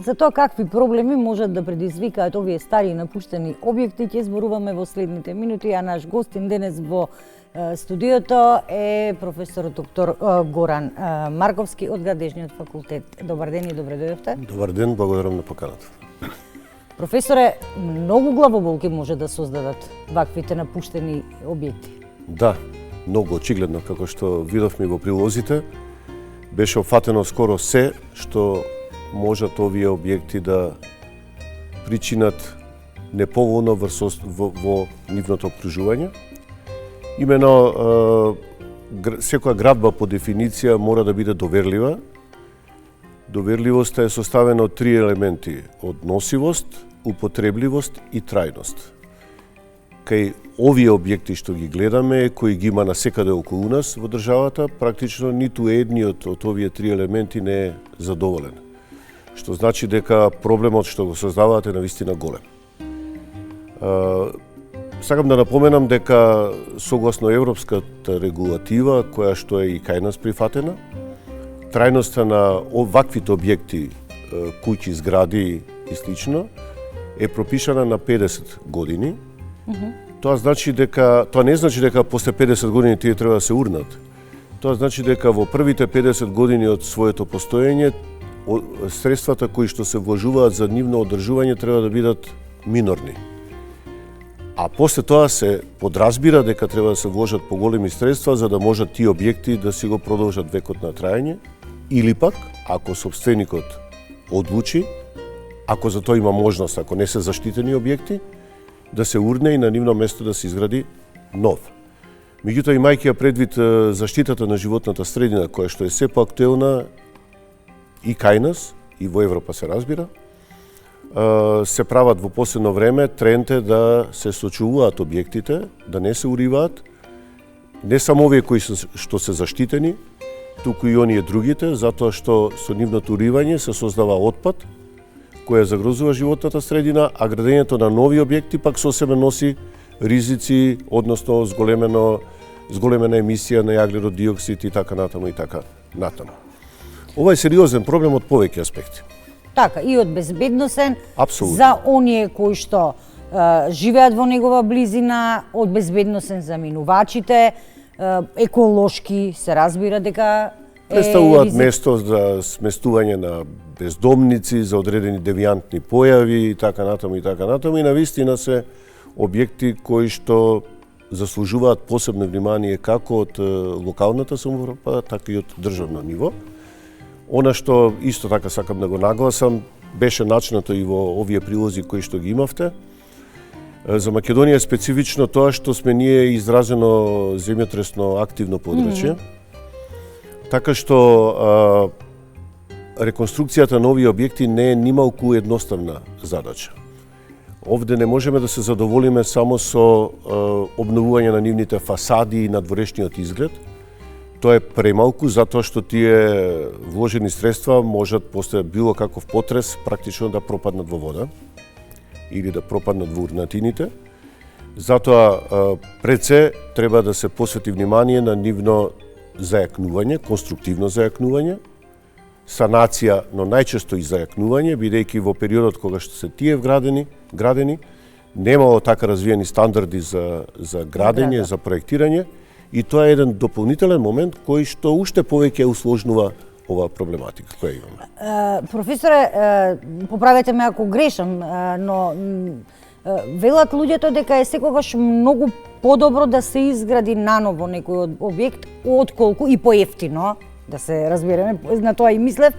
За тоа какви проблеми можат да предизвикаат овие стари напуштени објекти ќе зборуваме во следните минути, а наш гостин денес во студиото е професор доктор Горан Марковски од Градежниот факултет. Добар ден и добре дојдовте. Добар ден, благодарам на поканата. Професоре, многу главоболки може да создадат ваквите напуштени објекти. Да, многу очигледно, како што видовме во прилозите, беше опфатено скоро се што можат овие објекти да причинат неповолно во нивното окружување. Имено, секоја градба по дефиниција мора да биде доверлива. Доверливоста е составена од три елементи: односивост, употребливост и трајност. Кај овие објекти што ги гледаме, кои ги има насекаде околу нас во државата, практично ниту едниот од овие три елементи не е задоволен. Што значи дека проблемот што го создавате навистина голем. Сакам да напоменам дека согласно европската регулатива, која што е и кај нас прифатена, трајноста на ваквите објекти, куќи, згради и слично, е пропишана на 50 години. Тоа не значи дека после 50 години тие треба да се урнат. Тоа значи дека во првите 50 години од своето постоење средствата кои што се вложуваат за нивно одржување треба да бидат минорни. А после тоа се подразбира дека треба да се вложат поголеми средства за да можат тие објекти да си го продолжат векот на траење, или пак, ако сопственикот одлучи, ако за тоа има можност, ако не се заштитени објекти, да се урне и на нивно место да се изгради нов. Меѓутоа, имајќи ја предвид заштитата на животната средина, која што е се поактуелна и кај нас, и во Европа се разбира, се прават во последно време тренд е да се сочувуваат објектите, да не се уриваат, не само овие кои што се заштитени, туку и оние другите, затоа што со нивното уривање се создава отпад, која загрозува животната средина, а градењето на нови објекти пак со себе носи ризици, односно зголемена емисија на јаглерод диоксид и така натаму и така натаму. Ова е сериозен проблем од повеќе аспекти. Така, и од безбедносен, Апсолутно. За оние кои што живеат во негова близина, од безбедносен за минувачите, еколошки се разбира дека представуваат место за сместување на бездомници, за одредени девијантни појави и така натаму и навистина се објекти кои што заслужуваат посебно внимание како од локалната самоуправа, така и од државно ниво. Она што исто така сакам да го нагласам, беше начинато и во овие прилози кои што ги имавте. За Македонија е специфично тоа што сме ние изразено земјотресно активно подрачје. Така што реконструкцијата на овие објекти не е нималку едноставна задача. Овде не можеме да се задоволиме само со обновување на нивните фасади и надворешниот изглед. Тоа е премалку затоа што тие вложени средства можат после било каков потрес практично да пропаднат во вода или да пропаднат во урнатините. Затоа пред се треба да се посвети внимание на нивно зајакнување, конструктивно зајакнување, санација, но најчесто и зајакнување, бидејќи во периодот кога што се тие градени, немало така развиени стандарди за градење, за проектирање, и тоа е еден дополнителен момент кој што уште повеќе усложнува оваа проблематика која имаме. Професоре, поправете ме ако грешам, но велат луѓето дека е секогаш многу подобро да се изгради наново некој објект, отколку и поевтино, да се разбереме, на тоа и мислев,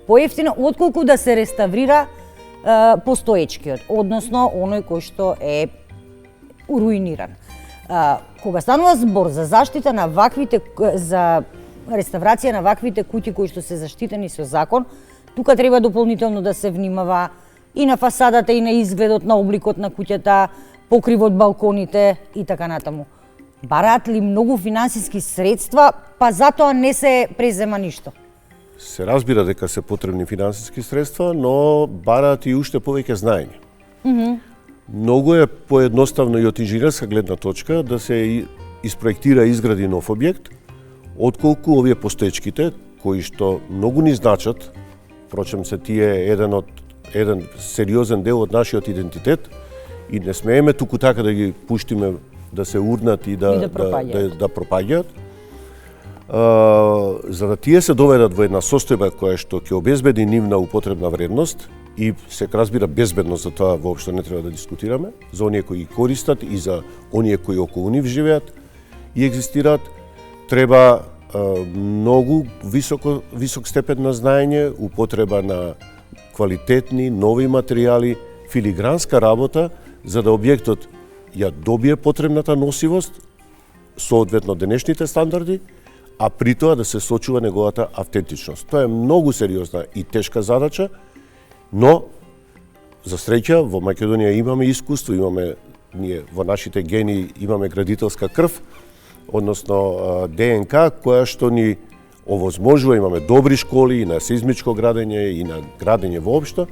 поевтино отколку да се реставрира постоечкиот, односно оној кој што е уруиниран. Кога станува збор за заштита на ваквите, за реставрација на ваквите куќи кои што се заштитени со закон, тука треба дополнително да се внимава и на фасадата, и на изгледот, на обликот на куќата, покривот, балконите и така натаму. Бараат ли многу финансиски средства, па затоа не се презема ништо? Се разбира дека се потребни финансиски средства, но бараат и уште повеќе знаење. Многу е поедноставно и од инженерска гледна точка да се испроектира и изгради нов објект, отколку овие постоечките, кои што многу ни значат Впрочем, се тие еден сериозен дел од нашиот идентитет и не смееме туку така да ги пуштиме да се урнат и да пропаѓаат. За да тие се доведат во една состојба која што ќе обезбеди нивна употребна вредност и се разбира безбедност, за тоа воопшто не треба да дискутираме, за оние кои ги користат и за оние кои околу нив живеат и екзистираат, треба многу висок степен на знаење, употреба на квалитетни, нови материјали, филигранска работа, за да објектот ја добие потребната носивост, соодветно денешните стандарди, а при тоа да се сочува неговата автентичност. Тоа е многу сериозна и тешка задача, но за среќа во Македонија имаме искуство, ние во нашите гени имаме градителска крв, односно ДНК, која што ни овозможува, имаме добри школи и на сеизмичко градење и на градење воопшто,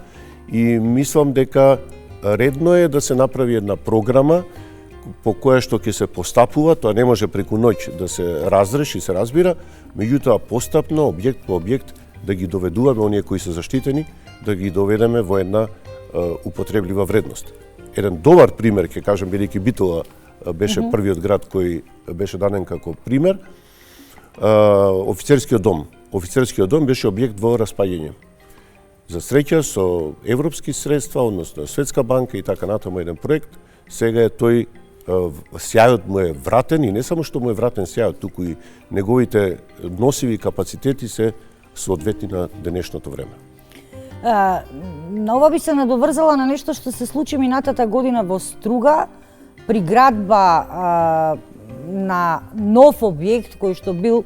и мислам дека редно е да се направи една програма по која што ќе се постапува, тоа не може преку ноќ да се разреши, се разбира, меѓутоа постапно, објект по објект, да ги доведуваме оние кои се заштитени, да ги доведеме во една употреблива вредност. Еден добар пример, ќе кажам, бидејќи Битола беше првиот град кој беше даден како пример, офицерскиот дом. Офицерскиот дом беше објект во распаѓање. За среќа со европски средства, односно Светска банка и така натаму еден проект, сега е тој сјајот му е вратен и не само што му е вратен сјајот, туку и неговите носиви капацитети се соодветни на денешното време. На ова би се надоврзала на нешто што се случи минатата година во Струга, при градба на нов објект кој што бил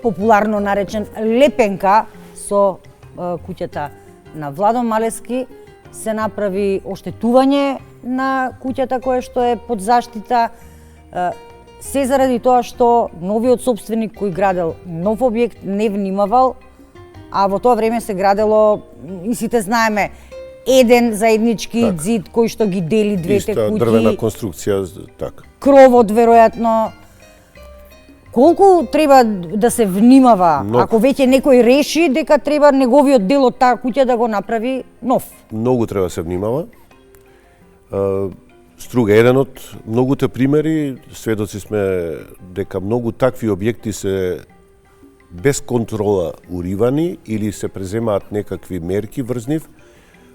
популарно наречен Лепенка со куќата на Владо Малески, се направи оштетување на куќата која што е под заштита, се заради тоа што новиот собственик кој градел нов објект не внимавал, а во тоа време се градело, и сите знаеме, еден заеднички зид кој што ги дели двете куќи. Иста дрвена конструкција, така. Кровот, веројатно. Колку треба да се внимава, ако веќе некој реши дека треба неговиот дел од таа куќа да го направи нов? Многу треба да се внимава. Струга еден од многуте примери, сведоци сме дека многу такви објекти се без контрола уривани или се преземаат некакви мерки врз нив,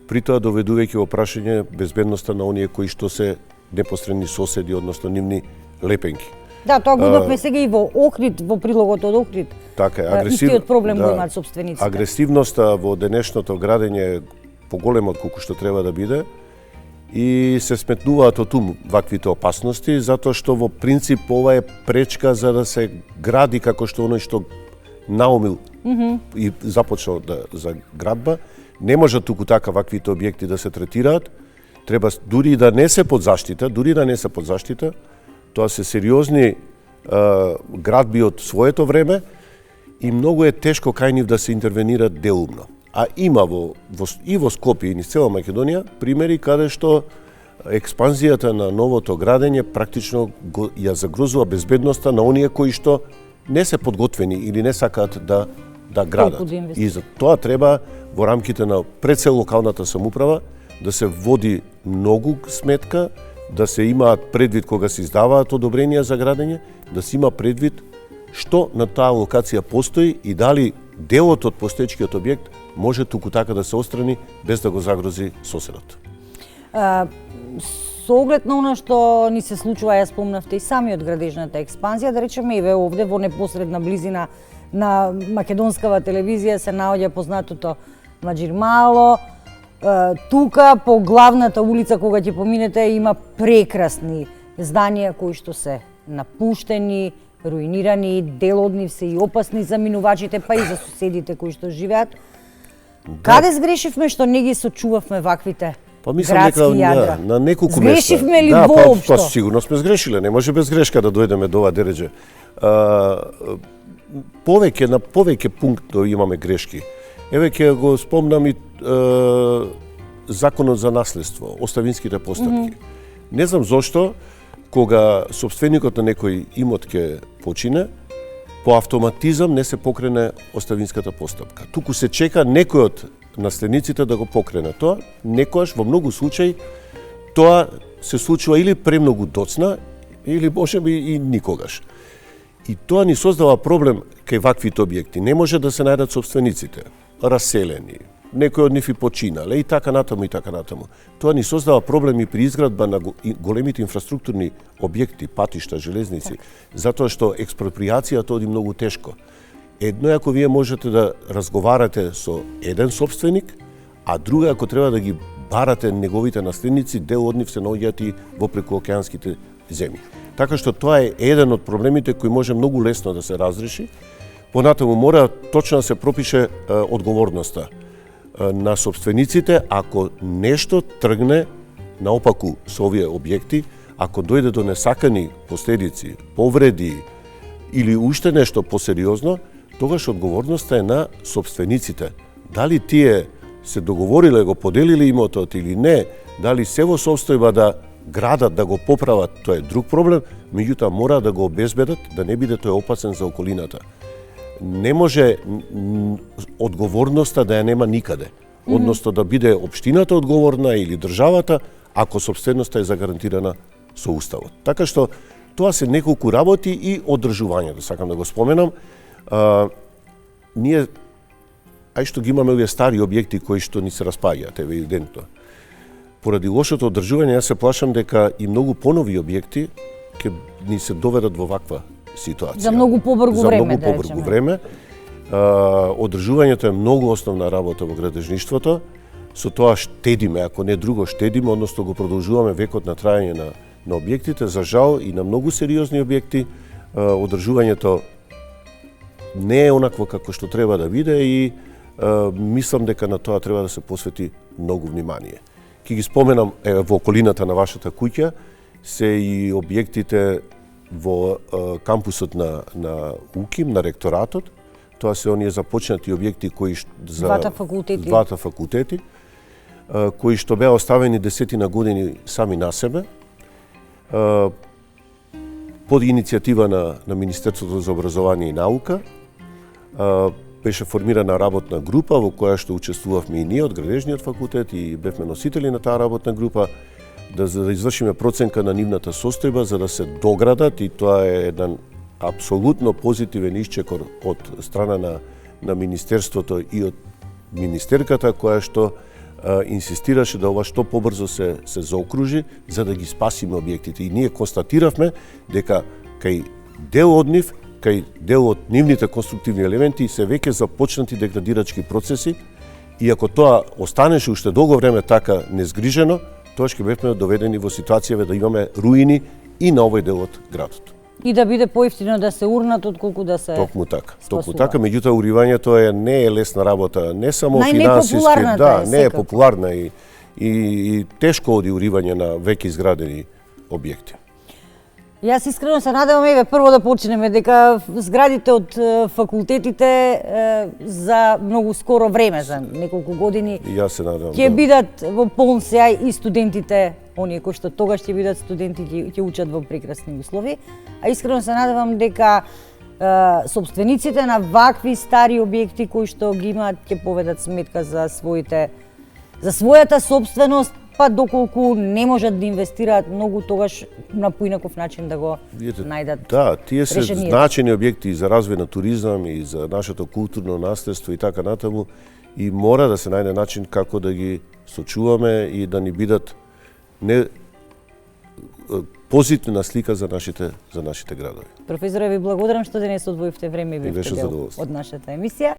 при тоа доведувајќи во прашање безбедноста на оние кои што се непосредни соседи, односно нивни лепенки. Да, тоа го имавме сега и во Охрид, во прилогот од Охрид. Така е, истиот проблем го имаат собствениците. Агресивноста во денешното градење е поголема од колку што треба да биде и се сметнуваат од ум ваквите опасности, затоа што во принцип ова е пречка за да се гради како што оној што наумил и започнал за градба. Не може туку така ваквите објекти да се третираат. Треба дури да не се под заштита, тоа се сериозни градби од своето време и многу е тешко кај нив да се интервенира деумно. А има и во Скопје и низ цела Македонија примери каде што експанзијата на новото градење практично ја загрозува безбедноста на оние кои што не се подготвени или не сакаат да градат. И за тоа треба во рамките на пред се локалната самоуправа да се води многу сметка, да се имаат предвид кога се издаваат одобренија за градење, да се има предвид што на таа локација постои и дали делот од постоечкиот објект може туку така да се отстрани без да го загрози соседот. Со оглед на она што ни се случува, ја спомнавте и самиот градежната експанзија, да речеме и овде во непосредна близина на македонскава телевизија се наоѓа познатото Маџирмало. Тука по главната улица кога ќе поминете има прекрасни зданија кои што се напуштени, руинирани, дел од нив се и опасни за минувачите, па и за соседите кои што живеат. Каде сгрешивме што не ги сочувавме ваквите градски јадра? На неколку места. Сгрешивме ли воопшто? Сигурно сме сгрешиле, не може без грешка да дојдеме до ова дереđe. На повеќе пункти имаме грешки. Еве ќе го спомнам и законот за наследство, оставинските постапки. Не знам зошто, кога собственикот на некој имот ќе почине, по автоматизам не се покрене оставинската постапка. Туку се чека некој од наследниците да го покрене тоа. Некојаш, во многу случаи, тоа се случува или премногу доцна, или можеби и никогаш. И тоа ни создава проблем кај ваквите објекти. Не може да се најдат собствениците, раселени, некој од нив и починале, и така натаму, и така натаму. Тоа ни создава проблеми при изградба на големите инфраструктурни објекти, патишта, железници, затоа што експроприацијата оди многу тешко. Едно е ако вие можете да разговарате со еден собственик, а друго е ако треба да ги барате неговите наследници, дел од нив се наоѓаат и во прекуокеанските земји. Така што тоа е еден од проблемите кој може многу лесно да се разреши. Понатаму мора точно да се пропише одговорноста на собствениците ако нешто тргне наопаку со овие објекти, ако дојде до несакани последици, повреди или уште нешто посериозно, тогаш одговорноста е на собствениците. Дали тие се договориле, го поделиле имотот или не, дали се во состојба да градат, да го поправат, тоа е друг проблем, меѓутоа мора да го обезбедат, да не биде тој опасен за околината. Не може одговорноста да ја нема никаде. Односно да биде општината одговорна или државата, ако собственоста е загарантирана со уставот. Така што тоа се неколку работи и одржувањето, сакам да го споменам. Ние што ги имаме овие стари објекти кои што ни се распаѓаат, евидентно. Поради лошото одржување, јас се плашам дека и многу понови објекти ќе ни се доведат во ваква ситуација. За многу побрзо време, За многу побрзо време. Одржувањето е многу основна работа во градежништвото. Со тоа штедиме, ако не друго штедиме, односно го продолжуваме векот на трајање на објектите. За жал и на многу сериозни објекти одржувањето не е онакво како што треба да биде и мислам дека на тоа треба да се посвети многу внимание. Ке ги споменам во околината на вашата куќа се и објектите во кампусот на УКИМ, на ректоратот. Тоа се оние започнати објекти кои за двата факултети кои што беа оставени десетина години сами на себе. Под иницијатива на Министерството за образование и наука беше формирана работна група во која што учествувавме и ние од Градежниот факултет и бевме носители на таа работна група да извршиме проценка на нивната состојба за да се доградат и тоа е еден апсолутно позитивен исчекор од страна на Министерството и од министерката која што инсистираше да ова што побрзо се заокружи за да ги спасиме објектите. И ние констатиравме дека кај дел од нив, кај дел од нивните конструктивни елементи се веќе започнати деградирачки процеси и ако тоа останеше уште долго време така незгрижено, тоа ќе бевме доведени во ситуација да имаме руини и на овој дел од градот. И да биде поевтино да се урнат отколку да се Токму така, меѓутоа уривањето не е лесна работа, не само финансиски, не е популарна и тешко оди уривање на веќе изградени објекти. Јас искрено се надевам прво да почнеме дека зградите од факултетите за многу скоро време, за неколку години, ќе бидат во полн сеај и студентите, оние кои што тогаш ќе бидат студенти, ќе учат во прекрасни услови. А искрено се надевам дека собствениците на вакви стари објекти кои што ги имаат ќе поведат сметка за својата собственост, па доколку не можат да инвестираат многу, тогаш на поинаков начин да го најдат. Да, тие се значени објекти и за развој на туризам и за нашето културно наследство и така натаму и мора да се најде начин како да ги сочуваме и да ни бидат не позитивна слика за нашите градови. Професоре, ви благодарам што денес одвоивте време и бевте дел од нашата емисија.